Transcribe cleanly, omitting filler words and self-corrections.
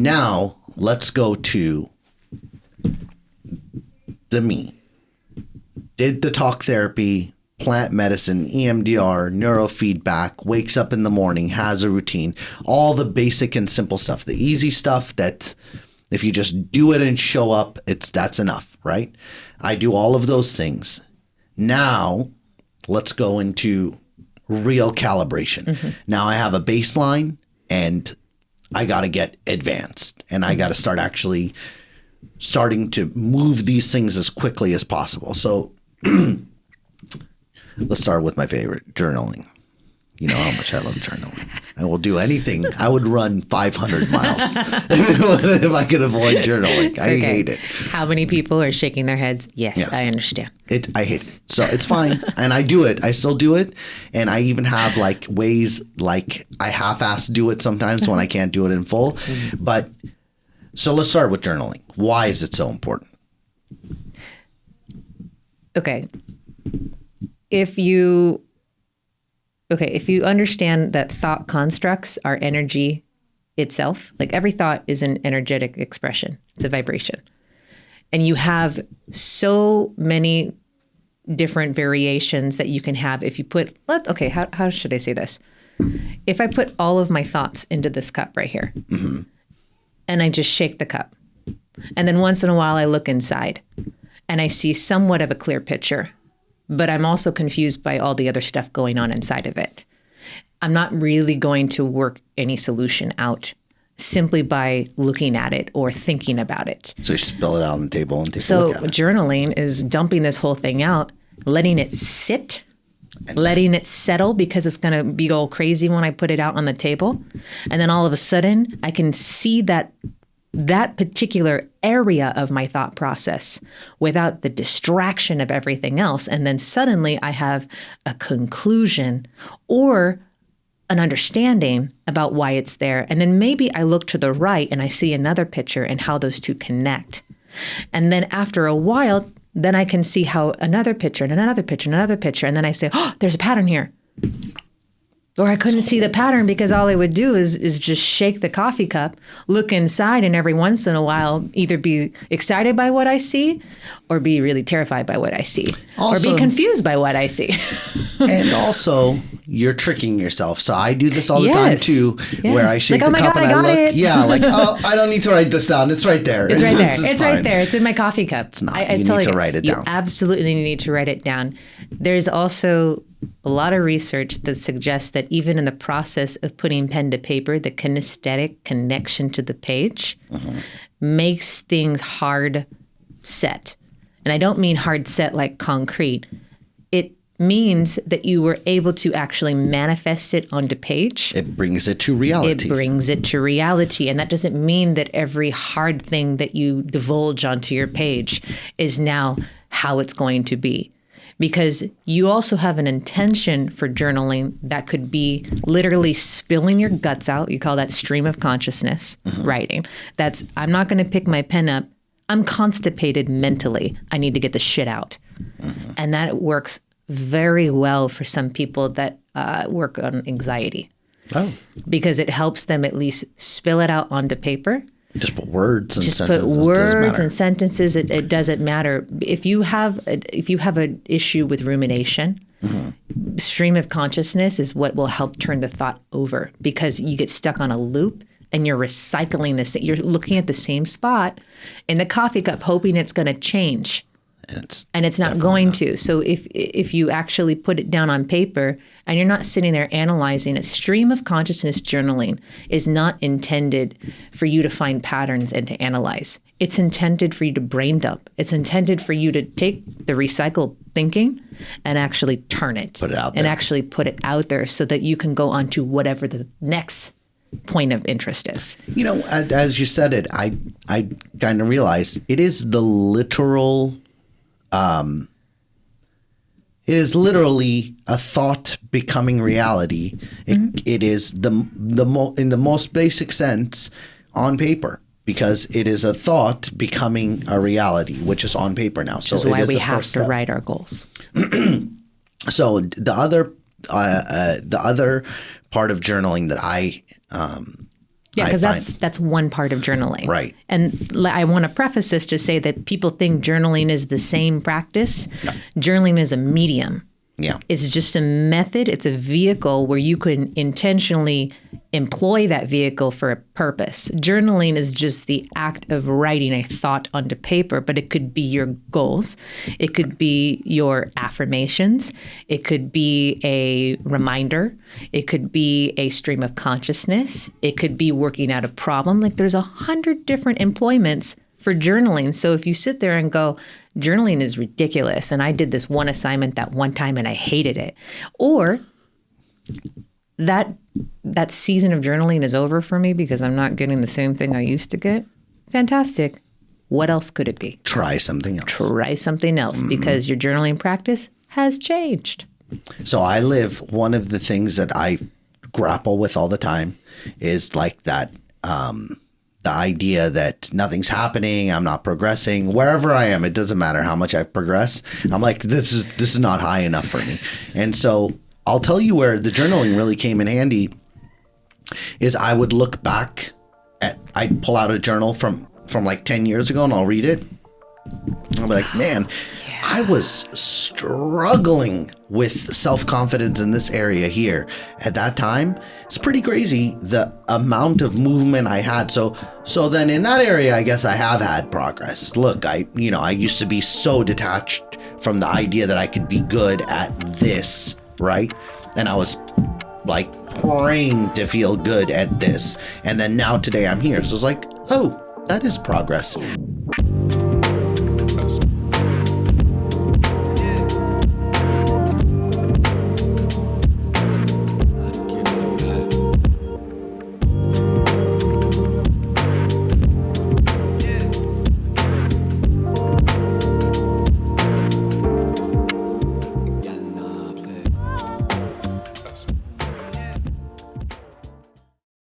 Now let's go to the me. Did the talk therapy, plant medicine, EMDR, neurofeedback, wakes up in the morning, has a routine, all the basic and simple stuff, the easy stuff that if you just do it and show up, that's enough, right? I do all of those things. Now let's go into real calibration. Mm-hmm. Now I have a baseline and I got to get advanced and I got to start actually starting to move these things as quickly as possible. So let's start with my favorite, journaling. You know how much I love journaling. I will do anything. I would run 500 miles if I could avoid journaling. I hate it. How many people are shaking their heads? Yes. I understand. I hate it. So it's fine. And I do it. I still do it. And I even have like ways like I half-ass do it sometimes when I can't do it in full. Mm-hmm. But so let's start with journaling. Why is it so important? Okay. If you understand that thought constructs are energy itself, like every thought is an energetic expression. It's a vibration. And you have so many different variations that you can have if you put, how should I say this? If I put all of my thoughts into this cup right here, mm-hmm. and I just shake the cup, and then once in a while I look inside and I see somewhat of a clear picture, but I'm also confused by all the other stuff going on inside of it. I'm not really going to work any solution out simply by looking at it or thinking about it. So you spill it out on the table and take a look at it. So journaling is dumping this whole thing out, letting it sit, letting it settle, because it's going to be all crazy when I put it out on the table. And then all of a sudden I can see that particular area of my thought process without the distraction of everything else. And then suddenly I have a conclusion or an understanding about why it's there. And then maybe I look to the right and I see another picture and how those two connect. And then after a while, then I can see how another picture and another picture and another picture. And then I say, oh, there's a pattern here. Or I couldn't see the pattern because all I would do is just shake the coffee cup, look inside, and every once in a while either be excited by what I see or be really terrified by what I see. Also, or be confused by what I see. And also, you're tricking yourself. So I do this all the time too, where I shake the cup and I look. It. Yeah, like, oh, I don't need to write this down. It's right there. It's right there. It's right there. It's in my coffee cup. It's not. You need to write it down. You absolutely need to write it down. There's also a lot of research that suggests that even in the process of putting pen to paper, the kinesthetic connection to the page makes things hard set. And I don't mean hard set like concrete. It means that you were able to actually manifest it onto page. It brings it to reality. It brings it to reality. And that doesn't mean that every hard thing that you divulge onto your page is now how it's going to be. Because you also have an intention for journaling that could be literally spilling your guts out. You call that stream of consciousness writing. That's, I'm not going to pick my pen up. I'm constipated mentally. I need to get the shit out. And that works very well for some people that work on anxiety. Oh. Because it helps them at least spill it out onto paper. Just put words and sentences. Just put words and sentences. It doesn't matter. If you have an issue with rumination, stream of consciousness is what will help turn the thought over, because you get stuck on a loop and you're recycling this. You're looking at the same spot in the coffee cup, hoping it's going to change, and it's not going to. So if you actually put it down on paper and you're not sitting there analyzing it, stream of consciousness journaling is not intended for you to find patterns and to analyze. It's intended for you to brain dump. It's intended for you to take the recycled thinking and actually turn it. Put it out there. And actually put it out there so that you can go on to whatever the next point of interest is. You know, as you said it, I kind of realized it is the literal... it is literally a thought becoming reality. It is in the most basic sense on paper, because it is a thought becoming a reality, which is on paper now. So which is why we have to write our goals. So the other part of journaling that I Yeah, because that's one part of journaling. Right. And I want to preface this to say that people think journaling is the same practice. No. Journaling is a medium. Yeah. It's just a method. It's a vehicle where you can intentionally employ that vehicle for a purpose. Journaling is just the act of writing a thought onto paper, but it could be your goals. It could be your affirmations. It could be a reminder. It could be a stream of consciousness. It could be working out a problem. Like there's 100 different employments for journaling. So if you sit there and go, journaling is ridiculous, and I did this one assignment that one time and I hated it, or that season of journaling is over for me because I'm not getting the same thing I used to get, fantastic. What else could it be? Try something else. Try something else because your journaling practice has changed. So one of the things that I grapple with all the time is like that, the idea that nothing's happening, I'm not progressing. Wherever I am, it doesn't matter how much I've progressed. I'm like, this is not high enough for me. And so I'll tell you where the journaling really came in handy is I would look back I'd pull out a journal from like 10 years ago and I'll read it. I'll be like, man, I was struggling with self-confidence in this area here at that time. It's pretty crazy the amount of movement I had. So then in that area, I guess I have had progress. Look, I used to be so detached from the idea that I could be good at this, right? And I was like praying to feel good at this. And then now today I'm here. So it's like, oh, that is progress.